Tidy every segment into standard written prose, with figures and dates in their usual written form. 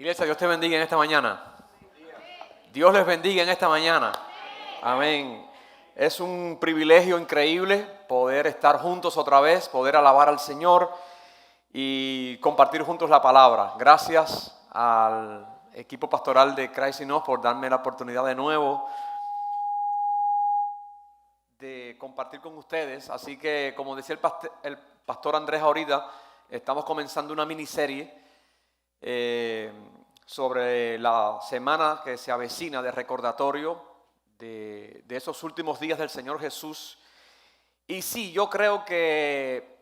Iglesia, Dios te bendiga en esta mañana. Dios les bendiga en esta mañana. Amén. Es un privilegio increíble poder estar juntos otra vez, poder alabar al Señor y compartir juntos la palabra. Gracias al equipo pastoral de Christ in Us por darme la oportunidad de nuevo de compartir con ustedes. Así que, como decía el pastor Andrés ahorita, estamos comenzando una miniserie sobre la semana que se avecina de recordatorio de esos últimos días del Señor Jesús. Y sí, yo creo que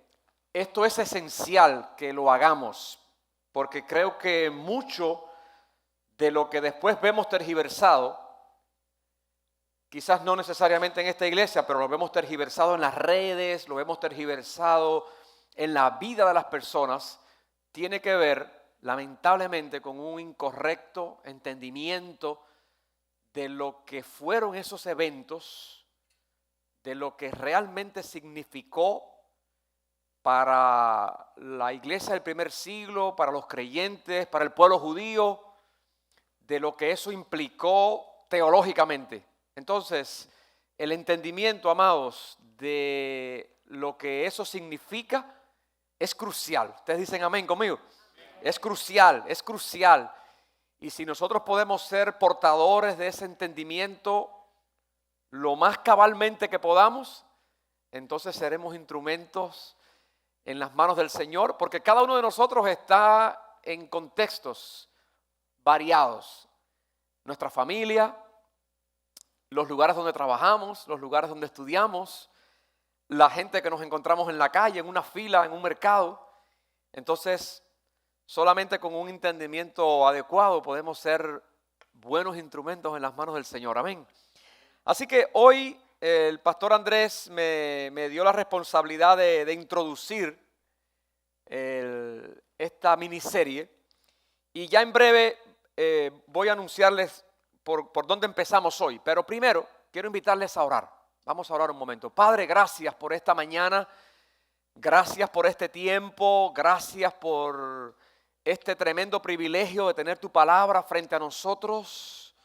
esto es esencial que lo hagamos, porque creo que mucho de lo que después vemos tergiversado, quizás no necesariamente en esta iglesia, pero lo vemos tergiversado en las redes, lo vemos tergiversado en la vida de las personas, tiene que ver lamentablemente con un incorrecto entendimiento de lo que fueron esos eventos, de lo que realmente significó para la iglesia del primer siglo, para los creyentes, para el pueblo judío, de lo que eso implicó teológicamente. Entonces, el entendimiento, amados, de lo que eso significa es crucial. Ustedes dicen amén conmigo. Es crucial, es crucial. Y si nosotros podemos ser portadores de ese entendimiento lo más cabalmente que podamos, entonces seremos instrumentos en las manos del Señor, porque cada uno de nosotros está en contextos variados. Nuestra familia, los lugares donde trabajamos, los lugares donde estudiamos, la gente que nos encontramos en la calle, en una fila, en un mercado. Entonces, solamente con un entendimiento adecuado podemos ser buenos instrumentos en las manos del Señor. Amén. Así que hoy el pastor Andrés me dio la responsabilidad de introducir esta miniserie. Y ya en breve voy a anunciarles por dónde empezamos hoy. Pero primero quiero invitarles a orar. Vamos a orar un momento. Padre, gracias por esta mañana. Gracias por este tiempo. Gracias por este tremendo privilegio de tener tu palabra frente a nosotros.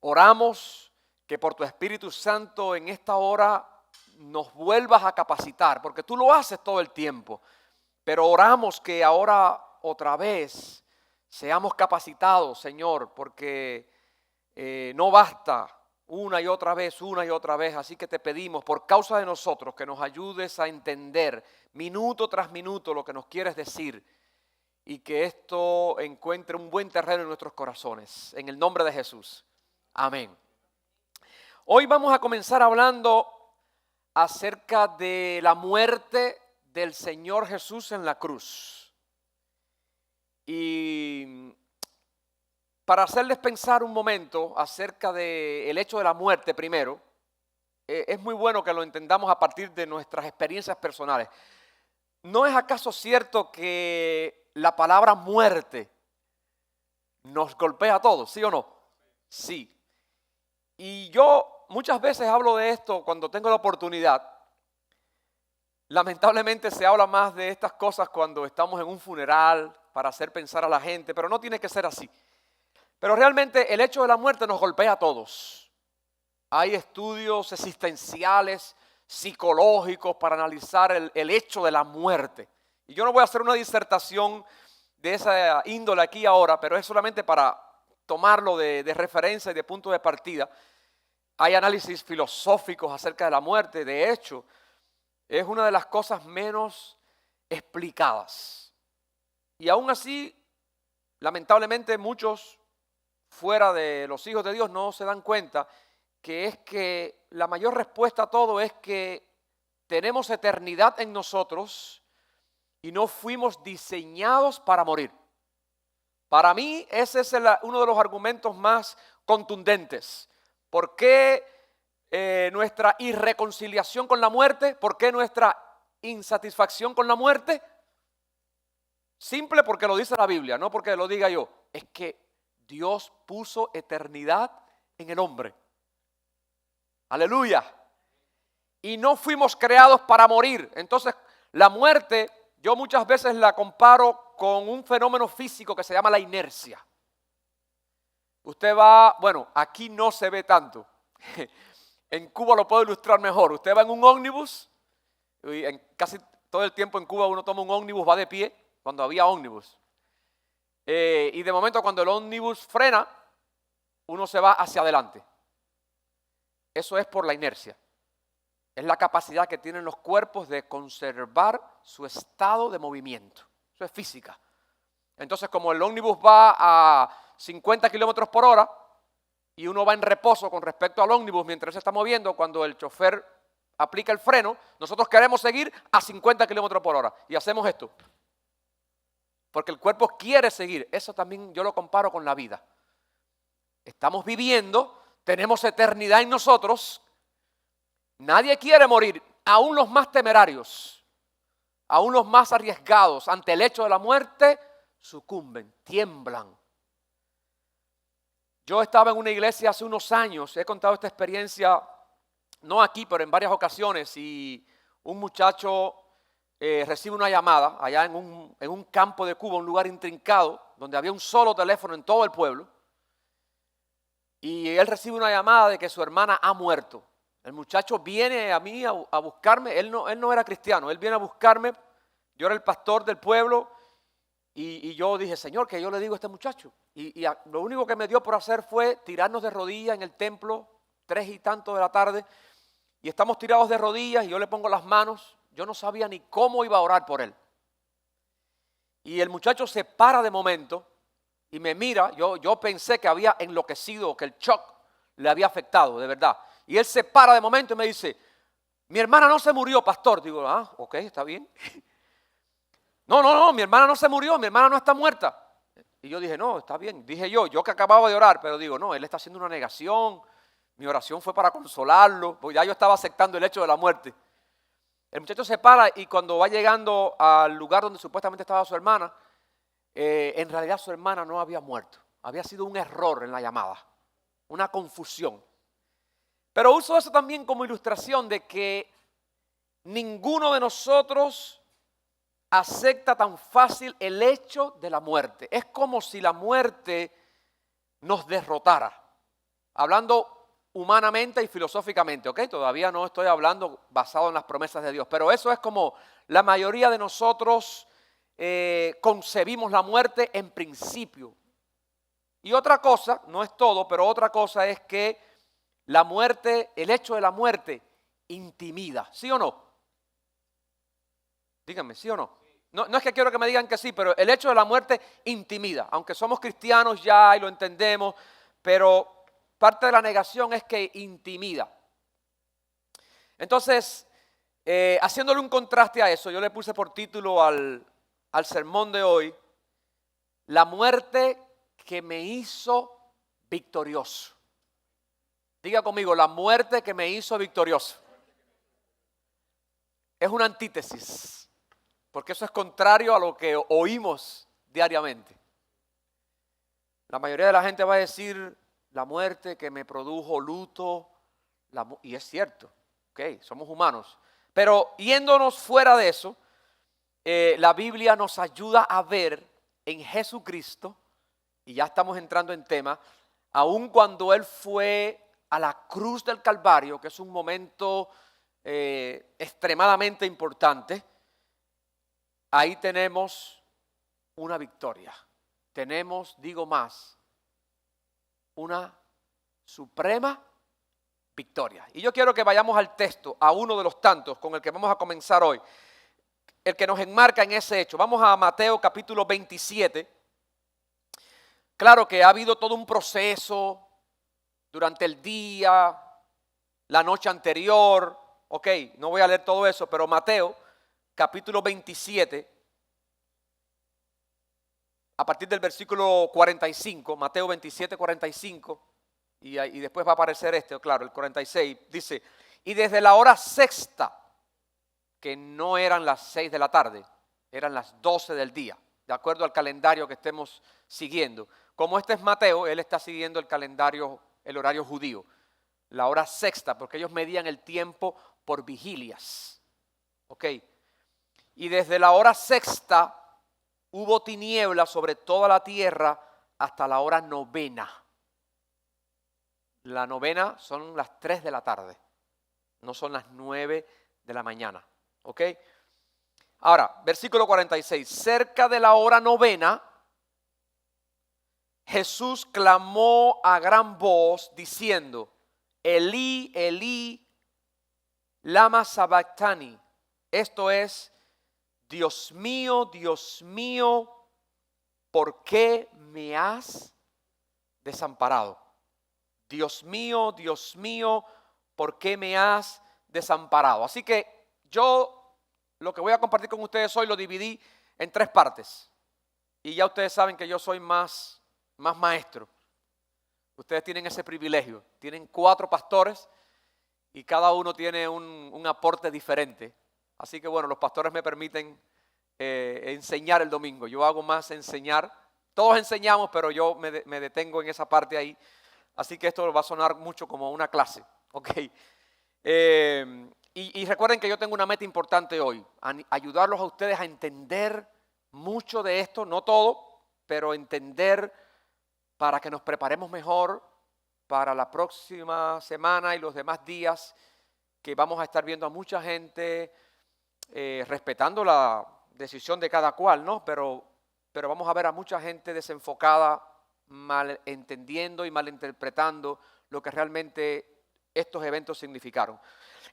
Oramos que por tu Espíritu Santo en esta hora nos vuelvas a capacitar, porque tú lo haces todo el tiempo. Pero oramos que ahora otra vez seamos capacitados, Señor, porque no basta una y otra vez. Así que te pedimos por causa de nosotros que nos ayudes a entender minuto tras minuto lo que nos quieres decir. Y que esto encuentre un buen terreno en nuestros corazones. En el nombre de Jesús. Amén. Hoy vamos a comenzar hablando acerca de la muerte del Señor Jesús en la cruz. Y para hacerles pensar un momento acerca del hecho de la muerte primero, es muy bueno que lo entendamos a partir de nuestras experiencias personales. ¿No es acaso cierto que la palabra muerte nos golpea a todos, sí o no? Sí. Y yo muchas veces hablo de esto cuando tengo la oportunidad. Lamentablemente se habla más de estas cosas cuando estamos en un funeral para hacer pensar a la gente, pero no tiene que ser así. Pero realmente el hecho de la muerte nos golpea a todos. Hay estudios existenciales, psicológicos para analizar el hecho de la muerte. Y yo no voy a hacer una disertación de esa índole aquí ahora, pero es solamente para tomarlo de referencia y de punto de partida. Hay análisis filosóficos acerca de la muerte. De hecho, es una de las cosas menos explicadas. Y aún así, lamentablemente muchos fuera de los hijos de Dios no se dan cuenta que es que la mayor respuesta a todo es que tenemos eternidad en nosotros y no fuimos diseñados para morir. Para mí ese es uno de los argumentos más contundentes. ¿Por qué nuestra irreconciliación con la muerte? ¿Por qué nuestra insatisfacción con la muerte? Simple porque lo dice la Biblia, no porque lo diga yo. Es que Dios puso eternidad en el hombre. Aleluya. Y no fuimos creados para morir. Entonces, la muerte, yo muchas veces la comparo con un fenómeno físico que se llama la inercia. Usted va, bueno, aquí no se ve tanto. En Cuba lo puedo ilustrar mejor. Usted va en un ómnibus, y casi todo el tiempo en Cuba uno toma un ómnibus, va de pie, cuando había ómnibus. Y de momento cuando el ómnibus frena, uno se va hacia adelante. Eso es por la inercia. Es la capacidad que tienen los cuerpos de conservar su estado de movimiento. Eso es física. Entonces, como el ómnibus va a 50 kilómetros por hora y uno va en reposo con respecto al ómnibus mientras se está moviendo, cuando el chofer aplica el freno, nosotros queremos seguir a 50 kilómetros por hora y hacemos esto. Porque el cuerpo quiere seguir. Eso también yo lo comparo con la vida. Estamos viviendo, tenemos eternidad en nosotros. Nadie quiere morir, aún los más temerarios, aún los más arriesgados ante el hecho de la muerte, sucumben, tiemblan. Yo estaba en una iglesia hace unos años, he contado esta experiencia, no aquí, pero en varias ocasiones, y un muchacho recibe una llamada allá en un campo de Cuba, un lugar intrincado, donde había un solo teléfono en todo el pueblo, y él recibe una llamada de que su hermana ha muerto. El muchacho viene a mí a buscarme, él no era cristiano, él viene a buscarme, yo era el pastor del pueblo, y yo dije, Señor, ¿qué yo le digo a este muchacho? Y lo único que me dio por hacer fue tirarnos de rodillas en el templo, 3 y tanto de la tarde, y estamos tirados de rodillas y yo le pongo las manos. Yo no sabía ni cómo iba a orar por él. Y el muchacho se para de momento y me mira. Yo pensé que había enloquecido, que el shock le había afectado, de verdad. Y él se para de momento y me dice, mi hermana no se murió, pastor. Digo, ok, está bien. No, mi hermana no se murió, mi hermana no está muerta. Y yo dije, no, está bien. Dije yo que acababa de orar, pero digo, no, él está haciendo una negación. Mi oración fue para consolarlo, porque ya yo estaba aceptando el hecho de la muerte. El muchacho se para y cuando va llegando al lugar donde supuestamente estaba su hermana, en realidad su hermana no había muerto. Había sido un error en la llamada, una confusión. Pero uso eso también como ilustración de que ninguno de nosotros acepta tan fácil el hecho de la muerte. Es como si la muerte nos derrotara. Hablando humanamente y filosóficamente, ¿ok? Todavía no estoy hablando basado en las promesas de Dios, pero eso es como la mayoría de nosotros concebimos la muerte en principio. Y otra cosa, no es todo, pero otra cosa es que la muerte, el hecho de la muerte intimida, ¿sí o no? Díganme, ¿sí o no? No es que quiero que me digan que sí, pero el hecho de la muerte intimida, aunque somos cristianos ya y lo entendemos, pero parte de la negación es que intimida. Entonces, haciéndole un contraste a eso, yo le puse por título al sermón de hoy, la muerte que me hizo victorioso. Diga conmigo, la muerte que me hizo victorioso. Es una antítesis, porque eso es contrario a lo que oímos diariamente. La mayoría de la gente va a decir, la muerte que me produjo luto, y es cierto, ok, somos humanos. Pero yéndonos fuera de eso, la Biblia nos ayuda a ver en Jesucristo, y ya estamos entrando en tema, aun cuando Él fue a la cruz del Calvario, que es un momento extremadamente importante, ahí tenemos una victoria. Tenemos, digo más, una suprema victoria. Y yo quiero que vayamos al texto, a uno de los tantos con el que vamos a comenzar hoy, el que nos enmarca en ese hecho. Vamos a Mateo capítulo 27. Claro que ha habido todo un proceso durante el día, la noche anterior. Ok, no voy a leer todo eso, pero Mateo capítulo 27, a partir del versículo 45, Mateo 27, 45, y después va a aparecer claro, el 46, dice, y desde la hora sexta, que no eran las 6 de la tarde, eran las 12 del día, de acuerdo al calendario que estemos siguiendo. Como este es Mateo, él está siguiendo el calendario, el horario judío, la hora sexta, porque ellos medían el tiempo por vigilias, ¿ok? Y desde la hora sexta, hubo tinieblas sobre toda la tierra hasta la hora novena. La novena son las 3 de la tarde, no son las 9 de la mañana. ¿Ok? Ahora, versículo 46. Cerca de la hora novena, Jesús clamó a gran voz diciendo, Elí, Elí, lama sabactani. Esto es, Dios mío, ¿por qué me has desamparado? Dios mío, ¿por qué me has desamparado? Así que yo lo que voy a compartir con ustedes hoy lo dividí en 3 partes. Y ya ustedes saben que yo soy más maestro. Ustedes tienen ese privilegio. Tienen 4 pastores y cada uno tiene un aporte diferente. Así que bueno, los pastores me permiten enseñar el domingo. Yo hago más enseñar. Todos enseñamos, pero yo me detengo en esa parte ahí. Así que esto va a sonar mucho como una clase. ¿Ok? Y recuerden que yo tengo una meta importante hoy. Ayudarlos a ustedes a entender mucho de esto. No todo, pero entender para que nos preparemos mejor para la próxima semana y los demás días que vamos a estar viendo a mucha gente, respetando la decisión de cada cual, ¿no? Pero vamos a ver a mucha gente desenfocada, malentendiendo y malinterpretando lo que realmente estos eventos significaron.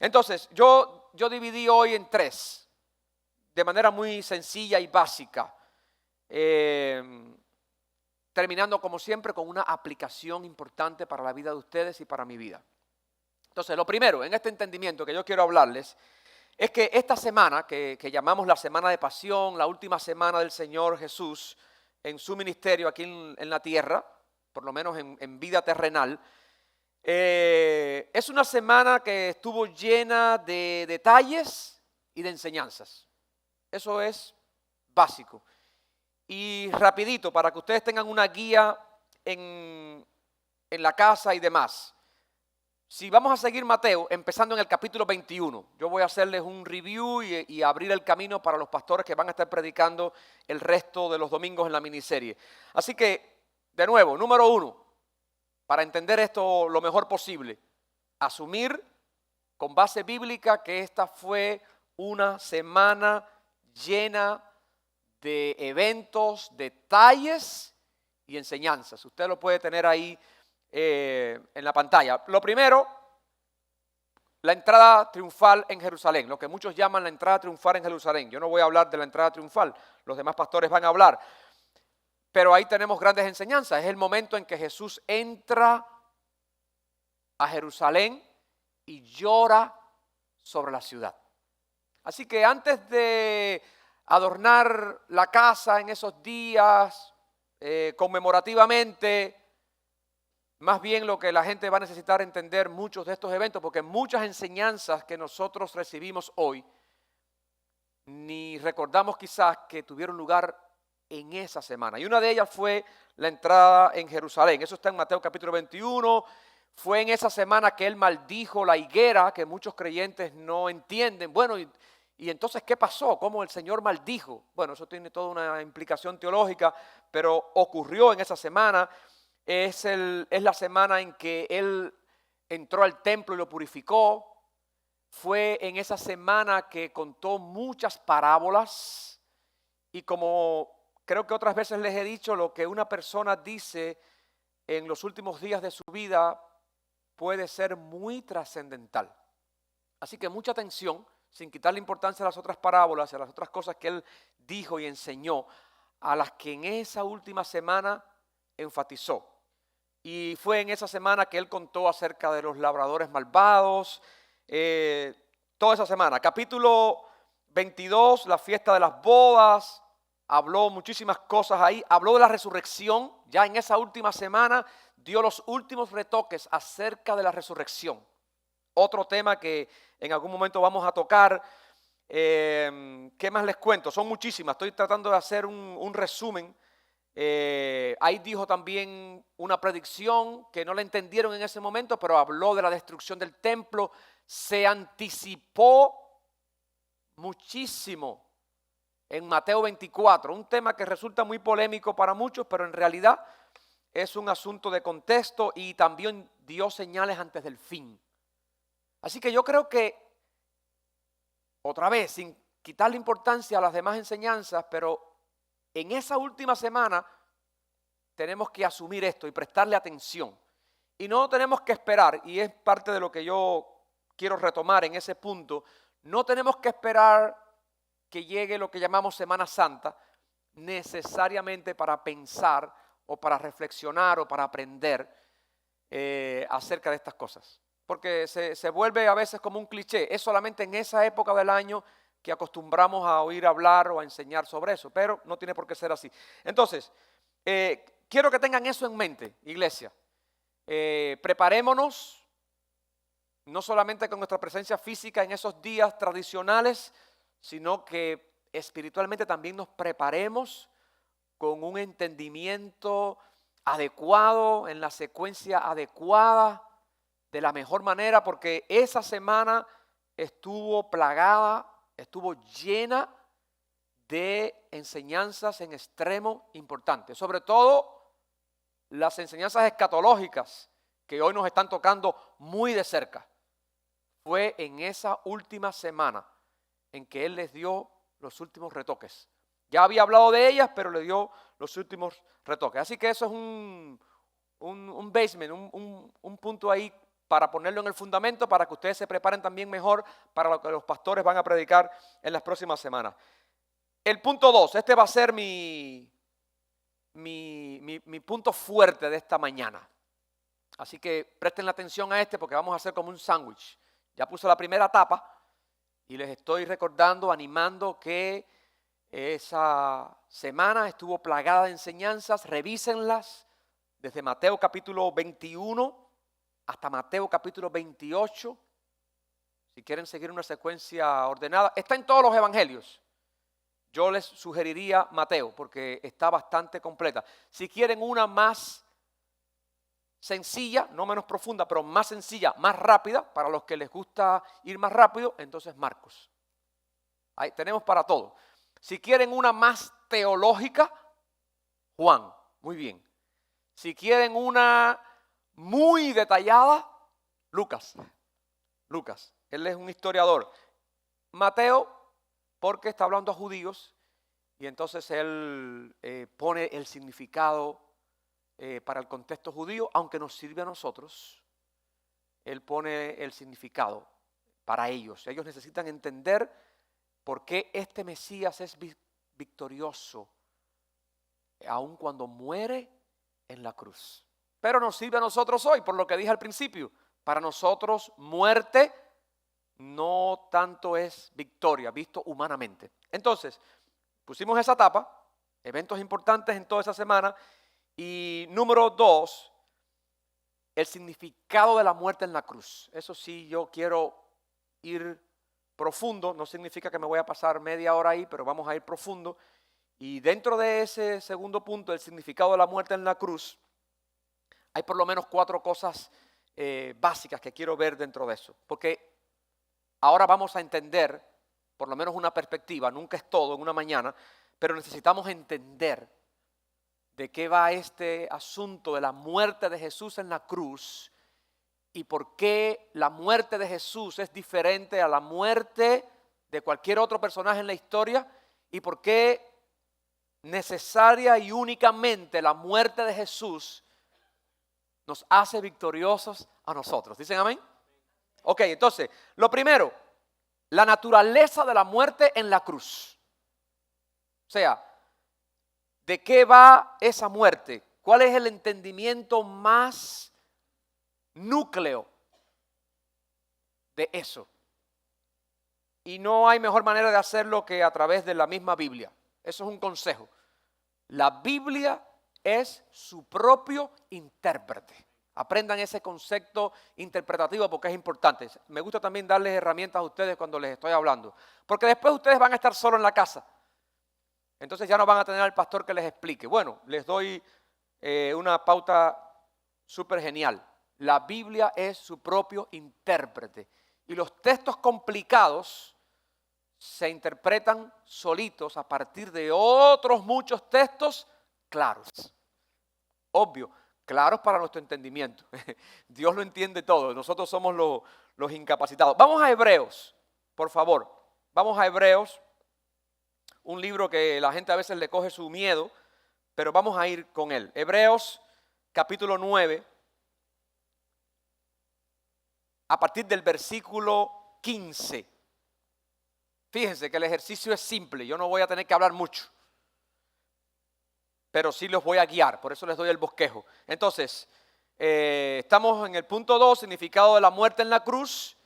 Entonces, yo dividí hoy en 3, de manera muy sencilla y básica, terminando como siempre con una aplicación importante para la vida de ustedes y para mi vida. Entonces, lo primero, en este entendimiento que yo quiero hablarles, es que esta semana, que llamamos la Semana de Pasión, la última semana del Señor Jesús en su ministerio aquí en la tierra, por lo menos en vida terrenal, es una semana que estuvo llena de detalles y de enseñanzas. Eso es básico. Y rapidito, para que ustedes tengan una guía en la casa y demás. Si vamos a seguir Mateo, empezando en el capítulo 21, yo voy a hacerles un review y abrir el camino para los pastores que van a estar predicando el resto de los domingos en la miniserie. Así que, de nuevo, número 1, para entender esto lo mejor posible, asumir con base bíblica que esta fue una semana llena de eventos, detalles y enseñanzas. Usted lo puede tener ahí en la pantalla. Lo primero, la entrada triunfal en Jerusalén, lo que muchos llaman la entrada triunfal en Jerusalén. Yo no voy a hablar de la entrada triunfal, los demás pastores van a hablar. Pero ahí tenemos grandes enseñanzas. Es el momento en que Jesús entra a Jerusalén y llora sobre la ciudad. Así que antes de adornar la casa en esos días conmemorativamente, más bien lo que la gente va a necesitar entender muchos de estos eventos, porque muchas enseñanzas que nosotros recibimos hoy, ni recordamos quizás que tuvieron lugar en esa semana. Y una de ellas fue la entrada en Jerusalén. Eso está en Mateo capítulo 21. Fue en esa semana que él maldijo la higuera, que muchos creyentes no entienden. Bueno, y entonces, ¿qué pasó? ¿Cómo el Señor maldijo? Bueno, eso tiene toda una implicación teológica, pero ocurrió en esa semana. Es la semana en que él entró al templo y lo purificó. Fue en esa semana que contó muchas parábolas. Y como creo que otras veces les he dicho, lo que una persona dice en los últimos días de su vida puede ser muy trascendental. Así que mucha atención, sin quitarle importancia a las otras parábolas y a las otras cosas que él dijo y enseñó, a las que en esa última semana enfatizó. Y fue en esa semana que él contó acerca de los labradores malvados, toda esa semana. Capítulo 22, la fiesta de las bodas, habló muchísimas cosas ahí, habló de la resurrección, ya en esa última semana dio los últimos retoques acerca de la resurrección. Otro tema que en algún momento vamos a tocar. ¿Qué más les cuento? Son muchísimas, estoy tratando de hacer un resumen. Ahí dijo también una predicción que no la entendieron en ese momento, pero habló de la destrucción del templo. Se anticipó muchísimo en Mateo 24, un tema que resulta muy polémico para muchos, pero en realidad es un asunto de contexto y también dio señales antes del fin. Así que yo creo que, otra vez, sin quitarle importancia a las demás enseñanzas, pero en esa última semana tenemos que asumir esto y prestarle atención. Y no tenemos que esperar, y es parte de lo que yo quiero retomar en ese punto, no tenemos que esperar que llegue lo que llamamos Semana Santa necesariamente para pensar o para reflexionar o para aprender acerca de estas cosas. Porque se vuelve a veces como un cliché. Es solamente en esa época del año que acostumbramos a oír hablar o a enseñar sobre eso, pero no tiene por qué ser así. Entonces, quiero que tengan eso en mente, iglesia. Preparémonos, no solamente con nuestra presencia física en esos días tradicionales, sino que espiritualmente también nos preparemos con un entendimiento adecuado, en la secuencia adecuada, de la mejor manera, porque esa semana estuvo plagada, estuvo llena de enseñanzas en extremo importantes, sobre todo las enseñanzas escatológicas que hoy nos están tocando muy de cerca. Fue en esa última semana en que Él les dio los últimos retoques. Ya había hablado de ellas, pero le dio los últimos retoques. Así que eso es un basement, un punto ahí para ponerlo en el fundamento, para que ustedes se preparen también mejor para lo que los pastores van a predicar en las próximas semanas. El punto 2, este va a ser mi punto fuerte de esta mañana. Así que presten la atención a este porque vamos a hacer como un sándwich. Ya puse la primera tapa y les estoy recordando, animando que esa semana estuvo plagada de enseñanzas. Revísenlas desde Mateo capítulo 21 hasta Mateo capítulo 28. Si quieren seguir una secuencia ordenada, está en todos los evangelios. Yo les sugeriría Mateo porque está bastante completa. Si quieren una más sencilla, no menos profunda, pero más sencilla, más rápida, para los que les gusta ir más rápido, entonces Marcos. Ahí tenemos para todo. Si quieren una más teológica, Juan, muy bien. Si quieren una muy detallada, Lucas. Él es un historiador. Mateo, porque está hablando a judíos, y entonces él pone el significado para el contexto judío, aunque nos sirve a nosotros. Él pone el significado para ellos. Ellos necesitan entender por qué este Mesías es victorioso, aun cuando muere en la cruz. Pero nos sirve a nosotros hoy, por lo que dije al principio. Para nosotros muerte no tanto es victoria, visto humanamente. Entonces, pusimos esa tapa, eventos importantes en toda esa semana. Y número 2, el significado de la muerte en la cruz. Eso sí, yo quiero ir profundo. No significa que me voy a pasar media hora ahí, pero vamos a ir profundo. Y dentro de ese segundo punto, el significado de la muerte en la cruz, hay por lo menos 4 cosas básicas que quiero ver dentro de eso. Porque ahora vamos a entender, por lo menos una perspectiva, nunca es todo en una mañana, pero necesitamos entender de qué va este asunto de la muerte de Jesús en la cruz y por qué la muerte de Jesús es diferente a la muerte de cualquier otro personaje en la historia y por qué necesaria y únicamente la muerte de Jesús nos hace victoriosos a nosotros. ¿Dicen amén? Ok, entonces, lo primero, la naturaleza de la muerte en la cruz. O sea, ¿de qué va esa muerte? ¿Cuál es el entendimiento más núcleo de eso? Y no hay mejor manera de hacerlo que a través de la misma Biblia. Eso es un consejo. La Biblia es su propio intérprete. Aprendan ese concepto interpretativo porque es importante. Me gusta también darles herramientas a ustedes cuando les estoy hablando. Porque después ustedes van a estar solos en la casa. Entonces ya no van a tener al pastor que les explique. Bueno, les doy una pauta súper genial. La Biblia es su propio intérprete. Y los textos complicados se interpretan solitos a partir de otros muchos textos claros. Obvio, claros para nuestro entendimiento. Dios lo entiende todo, nosotros somos los incapacitados. Vamos a Hebreos, por favor. Vamos a Hebreos, un libro que la gente a veces le coge su miedo, pero vamos a ir con él. Hebreos capítulo 9, a partir del versículo 15. Fíjense que el ejercicio es simple, yo no voy a tener que hablar mucho, pero sí los voy a guiar, por eso les doy el bosquejo. Entonces, estamos en el punto 2, significado de la muerte en la cruz,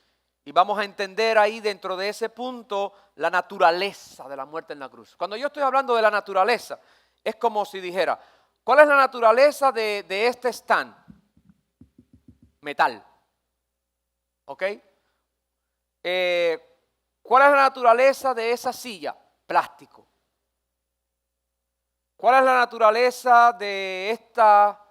y vamos a entender ahí dentro de ese punto la naturaleza de la muerte en la cruz. Cuando yo estoy hablando de la naturaleza, es como si dijera, ¿cuál es la naturaleza de este stand? Metal. ¿Ok? ¿Cuál es la naturaleza de esa silla? Plástico. ¿Cuál es la naturaleza de esta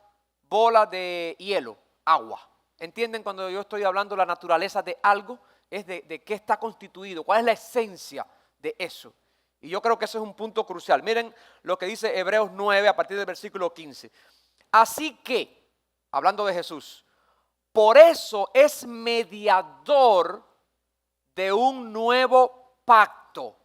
bola de hielo? Agua. ¿Entienden cuando yo estoy hablando de la naturaleza de algo? Es de qué está constituido, cuál es la esencia de eso. Y yo creo que ese es un punto crucial. Miren lo que dice Hebreos 9 a partir del versículo 15. Así que, hablando de Jesús, por eso es mediador de un nuevo pacto.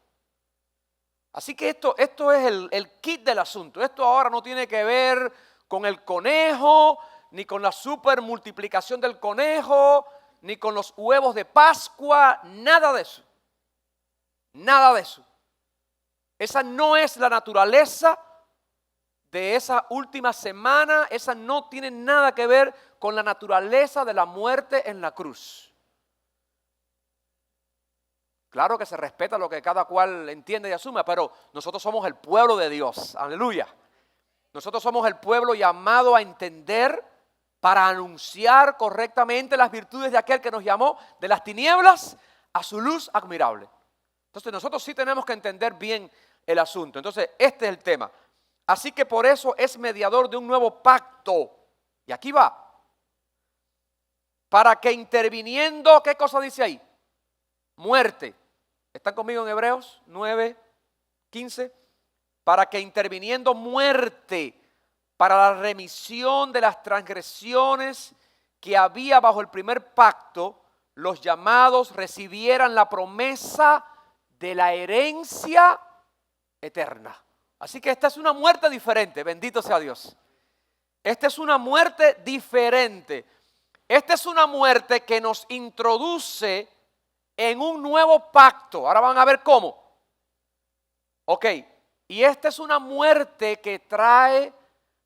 Así que esto es el kit del asunto. Esto ahora no tiene que ver con el conejo, ni con la super multiplicación del conejo, ni con los huevos de Pascua, nada de eso. Nada de eso. Esa no es la naturaleza de esa última semana, esa no tiene nada que ver con la naturaleza de la muerte en la cruz. Claro que se respeta lo que cada cual entiende y asume, pero nosotros somos el pueblo de Dios, aleluya. Nosotros somos el pueblo llamado a entender para anunciar correctamente las virtudes de aquel que nos llamó de las tinieblas a su luz admirable. Entonces nosotros sí tenemos que entender bien el asunto. Entonces este es el tema. Así que por eso es mediador de un nuevo pacto. Y aquí va. Para que interviniendo, ¿qué cosa dice ahí? Muerte. ¿Están conmigo en Hebreos 9, 15? Para que interviniendo muerte para la remisión de las transgresiones que había bajo el primer pacto, los llamados recibieran la promesa de la herencia eterna. Así que esta es una muerte diferente, bendito sea Dios. Esta es una muerte diferente. Esta es una muerte que nos introduce en un nuevo pacto. Ahora van a ver cómo. Ok, y esta es una muerte que trae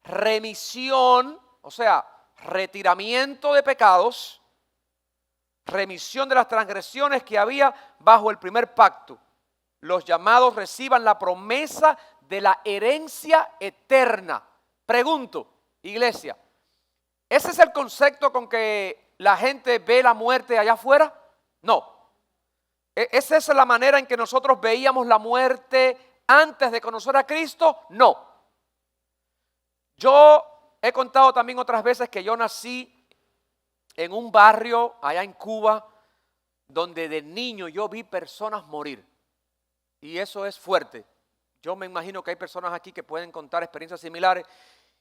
remisión, o sea, retiramiento de pecados, remisión de las transgresiones que había bajo el primer pacto. Los llamados reciban la promesa de la herencia eterna. Pregunto, iglesia, ¿ese es el concepto con que la gente ve la muerte allá afuera? No. ¿Esa es la manera en que nosotros veíamos la muerte antes de conocer a Cristo? No. Yo he contado también otras veces que yo nací en un barrio allá en Cuba donde de niño yo vi personas morir. Y eso es fuerte. Yo me imagino que hay personas aquí que pueden contar experiencias similares.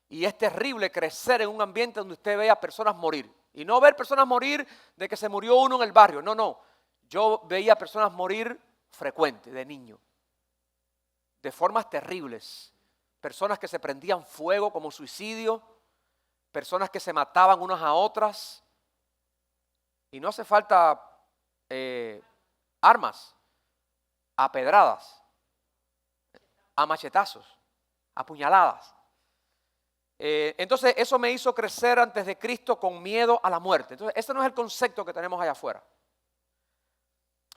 Y es terrible crecer en un ambiente donde usted vea personas morir. Y no ver personas morir de que se murió uno en el barrio. No, no. Yo veía personas morir frecuente de niño. De formas terribles. Personas que se prendían fuego como suicidio. Personas que se mataban unas a otras. Y no hace falta armas. A pedradas. A machetazos. A puñaladas. Entonces eso me hizo crecer antes de Cristo con miedo a la muerte. Entonces ese no es el concepto que tenemos allá afuera.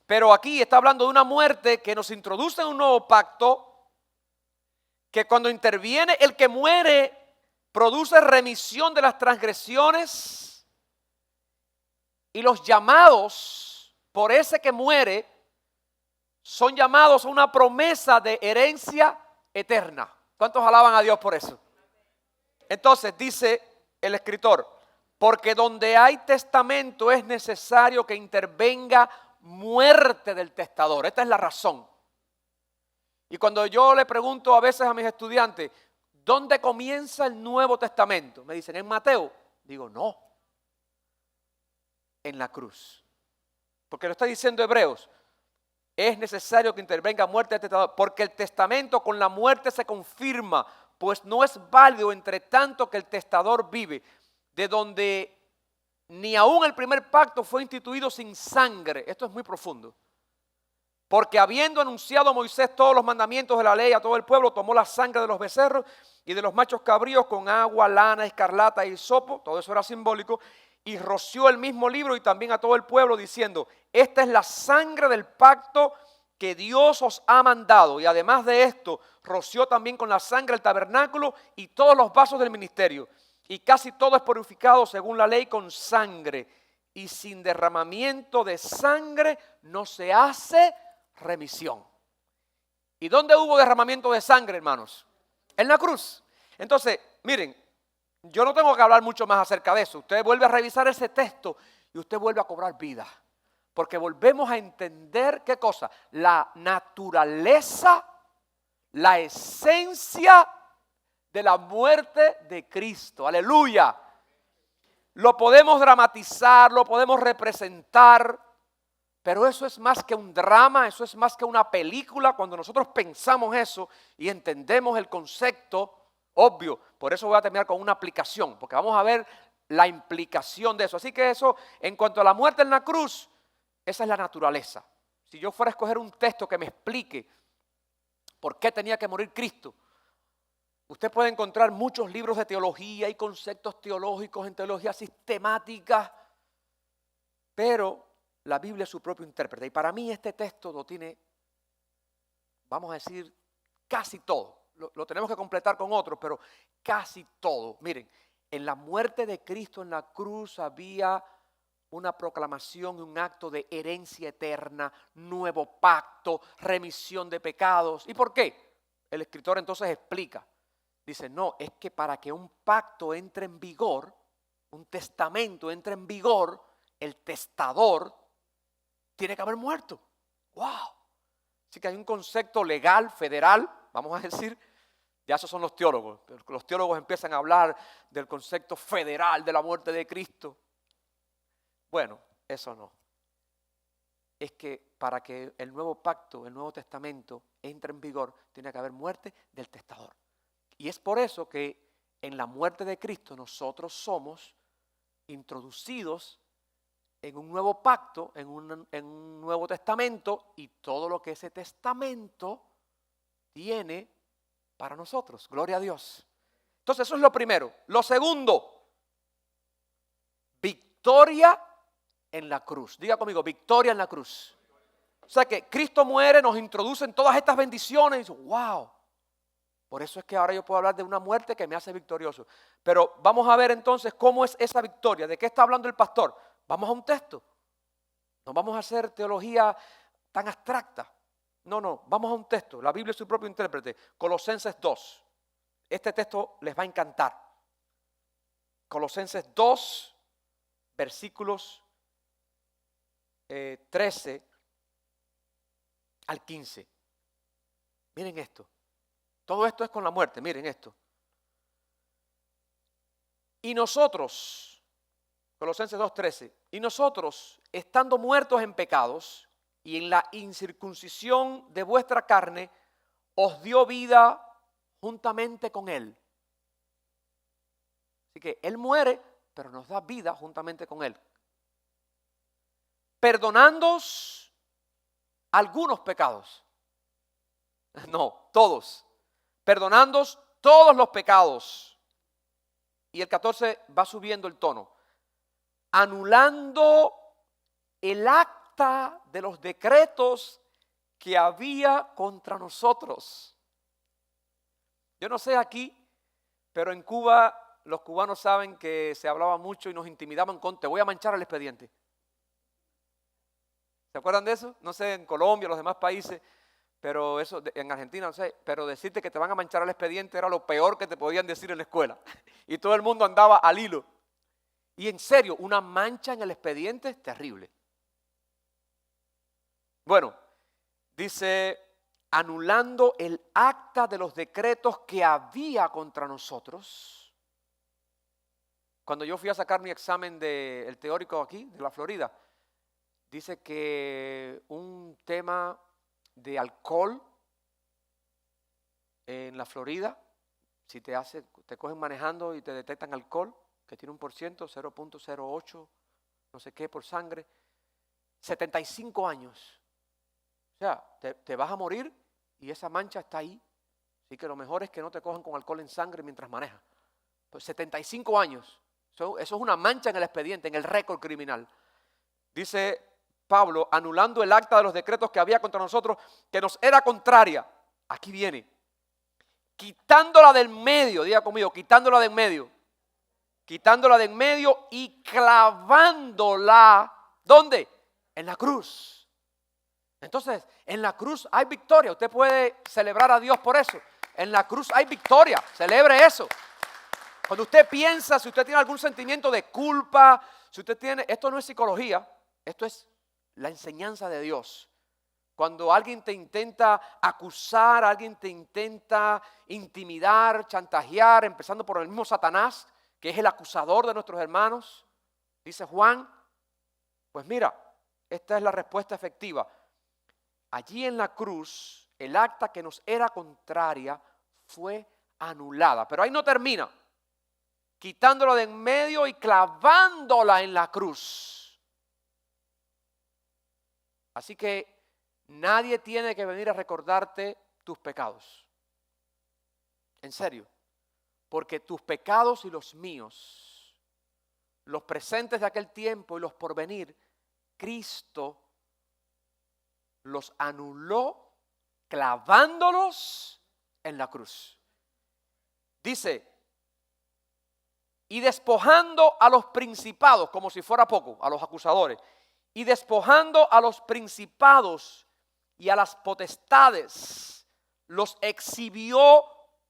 Pero aquí está hablando de una muerte que nos introduce en un nuevo pacto, que cuando interviene el que muere produce remisión de las transgresiones, y los llamados por ese que muere son llamados a una promesa de herencia eterna. ¿Cuántos alaban a Dios por eso? Entonces dice el escritor, porque donde hay testamento es necesario que intervenga muerte del testador. Esta es la razón. Y cuando yo le pregunto a veces a mis estudiantes, ¿dónde comienza el Nuevo Testamento? Me dicen, ¿en Mateo? Digo, no, en la cruz. Porque lo está diciendo Hebreos. Es necesario que intervenga muerte del testador, porque el testamento con la muerte se confirma, pues no es válido entre tanto que el testador vive, de donde ni aún el primer pacto fue instituido sin sangre. Esto es muy profundo. Porque habiendo anunciado a Moisés todos los mandamientos de la ley a todo el pueblo, tomó la sangre de los becerros y de los machos cabríos con agua, lana, escarlata y hisopo, todo eso era simbólico, y roció el mismo libro y también a todo el pueblo diciendo, esta es la sangre del pacto que Dios os ha mandado. Y además de esto, roció también con la sangre el tabernáculo y todos los vasos del ministerio. Y casi todo es purificado según la ley con sangre. Y sin derramamiento de sangre no se hace remisión. ¿Y dónde hubo derramamiento de sangre, hermanos? En la cruz. Entonces, miren, yo no tengo que hablar mucho más acerca de eso. Usted vuelve a revisar ese texto y usted vuelve a cobrar vida. Porque volvemos a entender, ¿qué cosa? La naturaleza, la esencia de la muerte de Cristo. Aleluya. Lo podemos dramatizar, lo podemos representar, pero eso es más que un drama, eso es más que una película. Cuando nosotros pensamos eso y entendemos el concepto, obvio, por eso voy a terminar con una aplicación, porque vamos a ver la implicación de eso. Así que eso, en cuanto a la muerte en la cruz, esa es la naturaleza. Si yo fuera a escoger un texto que me explique por qué tenía que morir Cristo, usted puede encontrar muchos libros de teología y conceptos teológicos en teología sistemática, pero la Biblia es su propio intérprete. Y para mí este texto lo tiene, vamos a decir, casi todo. Lo tenemos que completar con otros, pero casi todo. Miren, en la muerte de Cristo en la cruz había una proclamación y un acto de herencia eterna, nuevo pacto, remisión de pecados. ¿Y por qué? El escritor entonces explica. Dice, no, es que para que un pacto entre en vigor, un testamento entre en vigor, el testador tiene que haber muerto. ¡Wow! Así que hay un concepto legal, federal, vamos a decir, ya esos son los teólogos. Los teólogos empiezan a hablar del concepto federal de la muerte de Cristo. Bueno, eso no. Es que para que el nuevo pacto, el Nuevo Testamento entre en vigor, tiene que haber muerte del testador. Y es por eso que en la muerte de Cristo nosotros somos introducidos en un nuevo pacto, en un Nuevo Testamento, y todo lo que ese testamento tiene para nosotros. Gloria a Dios. Entonces eso es lo primero. Lo segundo, victoria en la cruz. Diga conmigo, victoria en la cruz. O sea que Cristo muere, nos introduce en todas estas bendiciones y dice, wow. Por eso es que ahora yo puedo hablar de una muerte que me hace victorioso. Pero vamos a ver entonces cómo es esa victoria. ¿De qué está hablando el pastor? Vamos a un texto. No vamos a hacer teología tan abstracta. No, vamos a un texto. La Biblia es su propio intérprete. Colosenses 2. Este texto les va a encantar. Colosenses 2, versículos 13 al 15. Miren esto. Todo esto es con la muerte, miren esto. Y nosotros, Colosenses 2:13, y nosotros, estando muertos en pecados y en la incircuncisión de vuestra carne, os dio vida juntamente con Él. Así que Él muere, pero nos da vida juntamente con Él. Perdonándoos algunos pecados. No, todos. Perdonándoos todos los pecados. Y el 14 va subiendo el tono. Anulando el acta de los decretos que había contra nosotros. Yo no sé aquí, pero en Cuba los cubanos saben que se hablaba mucho y nos intimidaban con te voy a manchar el expediente. ¿Se acuerdan de eso? No sé, en Colombia, los demás países. Pero eso, en Argentina, no sé, pero decirte que te van a manchar el expediente era lo peor que te podían decir en la escuela. Y todo el mundo andaba al hilo. Y en serio, una mancha en el expediente es terrible. Bueno, dice anulando el acta de los decretos que había contra nosotros. Cuando yo fui a sacar mi examen del teórico aquí, de la Florida, dice que un tema de alcohol en la Florida, si te cogen manejando y te detectan alcohol, que tiene un %, 0.08, no sé qué por sangre, 75 años. O sea, te vas a morir y esa mancha está ahí. Así que lo mejor es que no te cojan con alcohol en sangre mientras manejas. Pues 75 años. Eso es una mancha en el expediente, en el récord criminal. Dice Pablo, anulando el acta de los decretos que había contra nosotros, que nos era contraria. Aquí viene. Quitándola del medio, diga conmigo, quitándola del medio. Quitándola del medio y clavándola, ¿dónde? En la cruz. Entonces, en la cruz hay victoria. Usted puede celebrar a Dios por eso. En la cruz hay victoria. Celebre eso. Cuando usted piensa, si usted tiene algún sentimiento de culpa, si usted tiene, esto no es psicología, esto es la enseñanza de Dios. Cuando alguien te intenta acusar, alguien te intenta intimidar, chantajear, empezando por el mismo Satanás, que es el acusador de nuestros hermanos, dice Juan, pues mira, esta es la respuesta efectiva. Allí en la cruz, el acta que nos era contraria fue anulada. Pero ahí no termina. Quitándola de en medio y clavándola en la cruz. Así que nadie tiene que venir a recordarte tus pecados. En serio. Porque tus pecados y los míos, los presentes de aquel tiempo y los por venir, Cristo los anuló clavándolos en la cruz. Dice, y despojando a los principados, como si fuera poco, a los acusadores, y despojando a los principados y a las potestades, los exhibió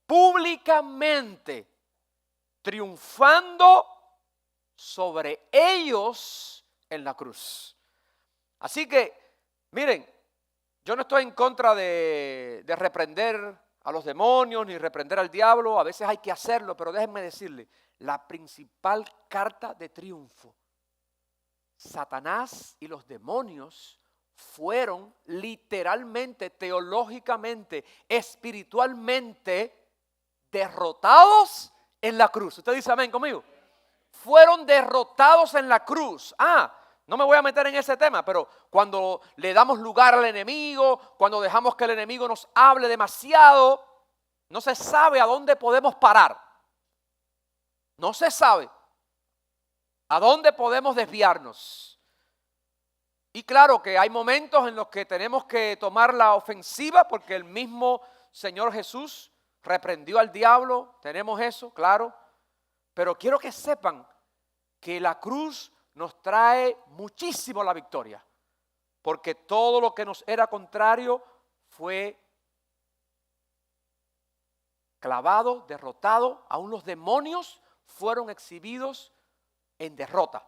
públicamente, triunfando sobre ellos en la cruz. Así que, miren, yo no estoy en contra de reprender a los demonios ni reprender al diablo. A veces hay que hacerlo, pero déjenme decirle, la principal carta de triunfo, Satanás y los demonios fueron literalmente, teológicamente, espiritualmente derrotados en la cruz. ¿Usted dice amén conmigo? Fueron derrotados en la cruz. No me voy a meter en ese tema, pero cuando le damos lugar al enemigo, cuando dejamos que el enemigo nos hable demasiado, no se sabe a dónde podemos parar. No se sabe a dónde podemos desviarnos. Y claro que hay momentos en los que tenemos que tomar la ofensiva porque el mismo Señor Jesús reprendió al diablo. Tenemos eso, claro. Pero quiero que sepan que la cruz nos trae muchísimo la victoria, porque todo lo que nos era contrario fue clavado, derrotado. Aún los demonios fueron exhibidos en derrota,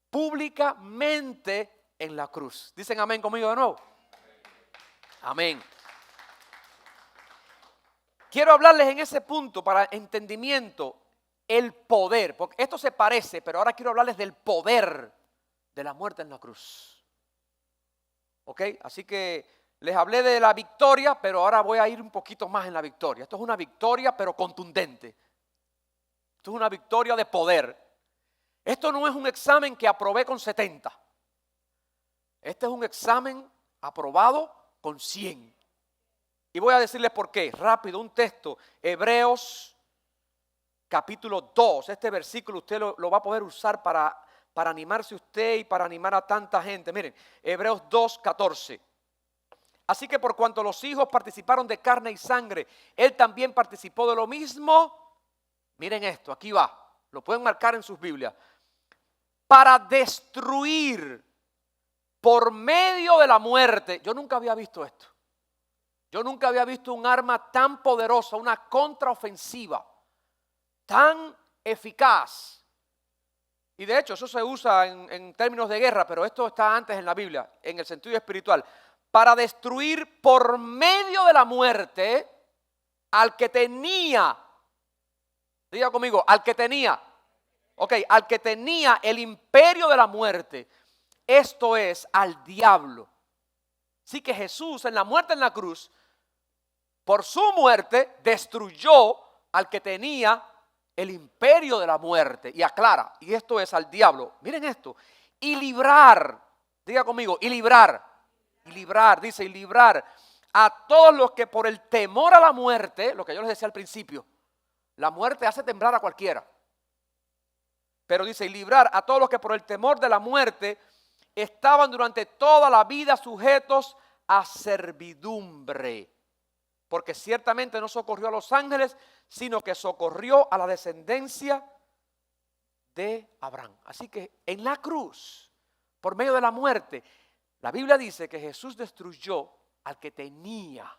públicamente en la cruz. ¿Dicen amén conmigo de nuevo? Amén. Quiero hablarles en ese punto para entendimiento. El poder, porque esto se parece, pero ahora quiero hablarles del poder de la muerte en la cruz. ¿Ok? Así que les hablé de la victoria, pero ahora voy a ir un poquito más en la victoria. Esto es una victoria, pero contundente. Esto es una victoria de poder. Esto no es un examen que aprobé con 70. Este es un examen aprobado con 100. Y voy a decirles por qué. Rápido, un texto. Hebreos capítulo 2, este versículo usted lo va a poder usar para animarse usted y para animar a tanta gente. Miren, Hebreos 2:14. Así que por cuanto los hijos participaron de carne y sangre, él también participó de lo mismo. Miren esto, aquí va, lo pueden marcar en sus Biblias. Para destruir por medio de la muerte. Yo nunca había visto esto. Yo nunca había visto un arma tan poderosa, una contraofensiva tan eficaz. Y de hecho eso se usa en términos de guerra, pero esto está antes en la Biblia, en el sentido espiritual. para destruir por medio de la muerte al que tenía, diga conmigo, al que tenía, al que tenía el imperio de la muerte, esto es, al diablo. Así que Jesús en la muerte en la cruz, por su muerte, destruyó al que tenía el imperio de la muerte. Y aclara, y esto es al diablo. Miren esto, y librar, diga conmigo, y librar, dice, y librar a todos los que por el temor a la muerte, lo que yo les decía al principio, la muerte hace temblar a cualquiera. Pero dice, y librar a todos los que por el temor de la muerte estaban durante toda la vida sujetos a servidumbre. Porque ciertamente no socorrió a los ángeles, sino que socorrió a la descendencia de Abraham. Así que en la cruz, por medio de la muerte, la Biblia dice que Jesús destruyó al que tenía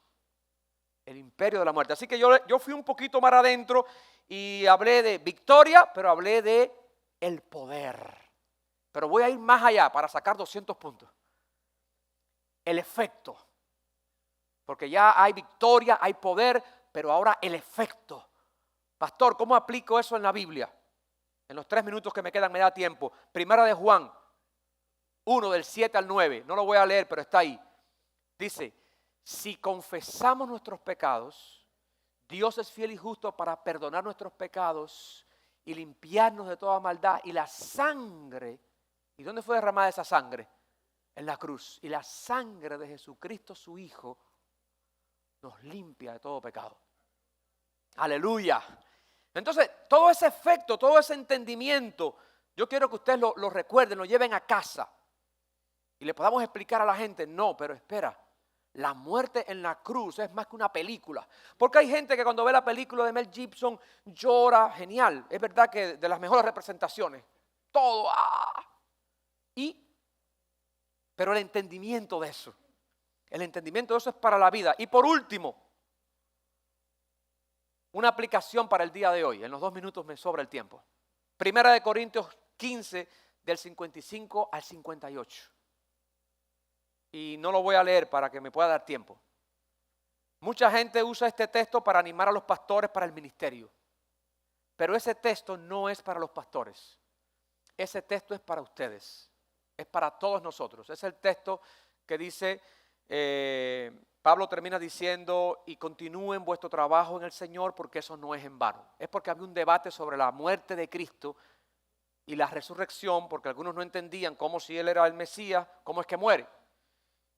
el imperio de la muerte. Así que yo fui un poquito más adentro y hablé de victoria, pero hablé de el poder. Pero voy a ir más allá para sacar 200 puntos. El efecto. Porque ya hay victoria, hay poder, pero ahora el efecto. Pastor, ¿cómo aplico eso en la Biblia? En los 3 minutos que me quedan me da tiempo. Primera de Juan 1, del 7 al 9. No lo voy a leer, pero está ahí. Dice, si confesamos nuestros pecados, Dios es fiel y justo para perdonar nuestros pecados y limpiarnos de toda maldad. Y la sangre, ¿y dónde fue derramada esa sangre? En la cruz. Y la sangre de Jesucristo, su Hijo, nos limpia de todo pecado. Aleluya. Entonces, todo ese efecto, todo ese entendimiento, yo quiero que ustedes lo recuerden, lo lleven a casa. Y le podamos explicar a la gente, no, pero espera. La muerte en la cruz es más que una película. Porque hay gente que cuando ve la película de Mel Gibson llora, genial. Es verdad que de las mejores representaciones. Todo. Pero el entendimiento de eso. El entendimiento de eso es para la vida. Y por último, una aplicación para el día de hoy. En los 2 minutos me sobra el tiempo. Primera de Corintios 15, del 55 al 58. Y no lo voy a leer para que me pueda dar tiempo. Mucha gente usa este texto para animar a los pastores para el ministerio. Pero ese texto no es para los pastores. Ese texto es para ustedes. Es para todos nosotros. Es el texto que dice, Pablo termina diciendo, y continúen vuestro trabajo en el Señor porque eso no es en vano. Es porque había un debate sobre la muerte de Cristo y la resurrección, porque algunos no entendían cómo si Él era el Mesías, cómo es que muere.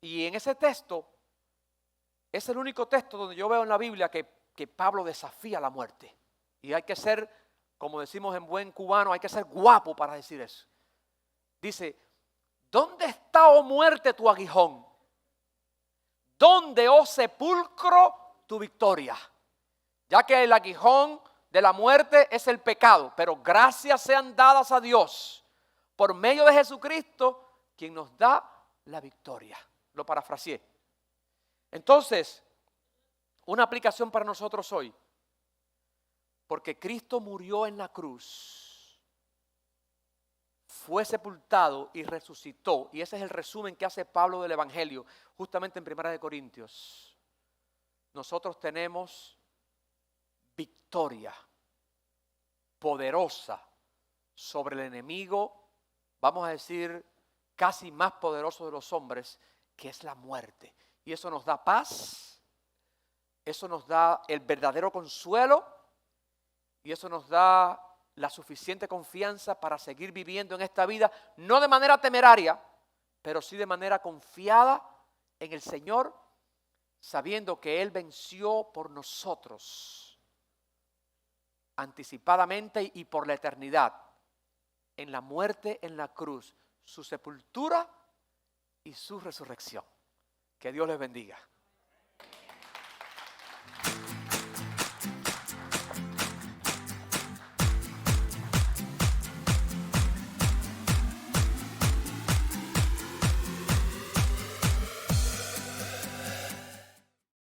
Y en ese texto, es el único texto donde yo veo en la Biblia que Pablo desafía la muerte. Y hay que ser, como decimos en buen cubano, hay que ser guapo para decir eso. Dice, ¿dónde está, oh muerte, tu aguijón? ¿Dónde, oh sepulcro, tu victoria? Ya que el aguijón de la muerte es el pecado, pero gracias sean dadas a Dios por medio de Jesucristo, quien nos da la victoria. Lo parafraseé. Entonces, una aplicación para nosotros hoy, porque Cristo murió en la cruz, fue sepultado y resucitó, y ese es el resumen que hace Pablo del Evangelio, justamente en 1 Corintios. Nosotros tenemos victoria poderosa sobre el enemigo, vamos a decir, casi más poderoso de los hombres, que es la muerte. Y eso nos da paz, eso nos da el verdadero consuelo y eso nos da la suficiente confianza para seguir viviendo en esta vida, no de manera temeraria, pero sí de manera confiada en el Señor, sabiendo que Él venció por nosotros anticipadamente y por la eternidad, en la muerte en la cruz, su sepultura y su resurrección. Que Dios les bendiga.